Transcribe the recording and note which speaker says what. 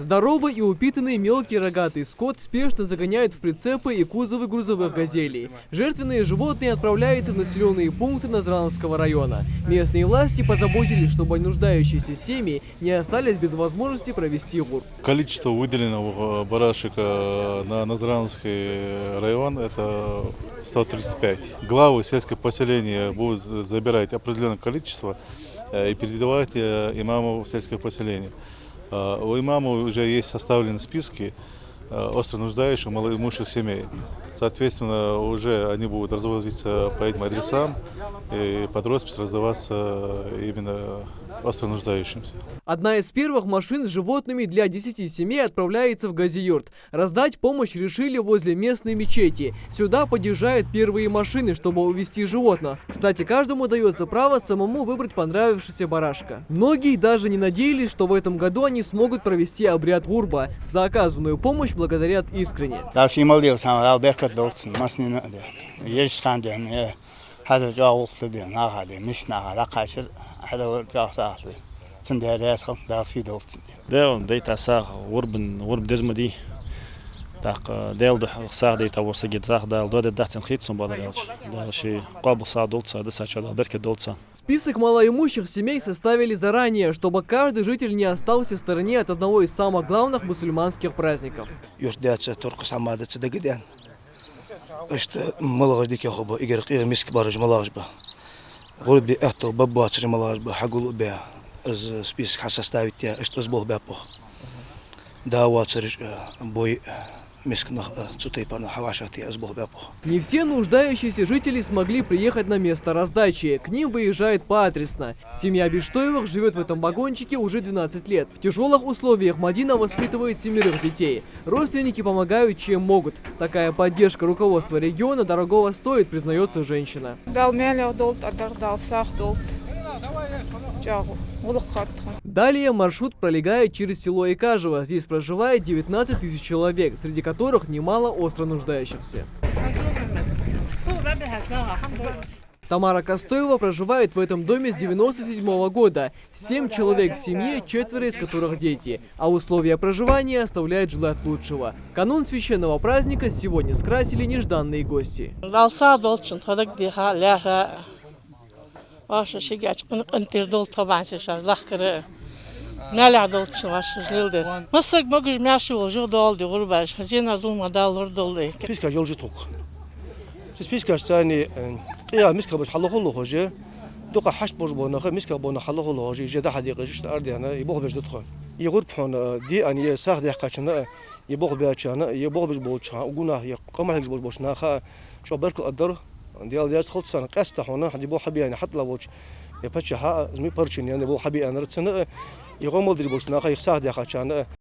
Speaker 1: Здоровый и упитанный мелкий рогатый скот спешно загоняют в прицепы и кузовы грузовых газелей. Жертвенные животные отправляются в населенные пункты Назранского района. Местные власти позаботились, чтобы нуждающиеся семьи не остались без возможности провести гурб.
Speaker 2: Количество выделенного барашека на Назранский район – это 135. Главы сельского поселения будут забирать определенное количество и передавать имаму сельского поселения. У имама уже есть составлены списки остро нуждающих малоимущих семей. Соответственно, уже они будут развозиться по этим адресам и под роспись раздаваться именно остро нуждающимся.
Speaker 1: Одна из первых машин с животными для 10 семей отправляется в Газиюрт. Раздать помощь решили возле местной мечети. Сюда подъезжают первые машины, чтобы увезти животных. Кстати, каждому дается право самому выбрать понравившегося барашка. Многие даже не надеялись, что в этом году они смогут провести обряд гурба. За оказанную помощь благодарят искренне. Список малоимущих семей составили заранее, чтобы каждый житель не остался в стороне от одного из самых главных мусульманских праздников. Не все нуждающиеся жители смогли приехать на место раздачи. К ним выезжают поадресно. Семья Биштоевых живет в этом вагончике уже 12 лет. В тяжелых условиях Мадина воспитывает 7 детей. Родственники помогают, чем могут. Такая поддержка руководства региона дорогого стоит, признается женщина. Далее маршрут пролегает через село Икажево. Здесь проживает 19 тысяч человек, среди которых немало остро нуждающихся. Тамара Костоева проживает в этом доме с 1997 года. 7 человек в семье, 4 из которых дети. А условия проживания оставляют желать лучшего. Канун священного праздника сегодня скрасили нежданные гости.
Speaker 3: ديال جالس خلصنا قصته هنا حد يبغى حبي يعني حتى لو يفتح زمي برشين يعني يبغى حبي أنا رتسنا يقوم مدري بوش ناخا يخسر دي خاشنا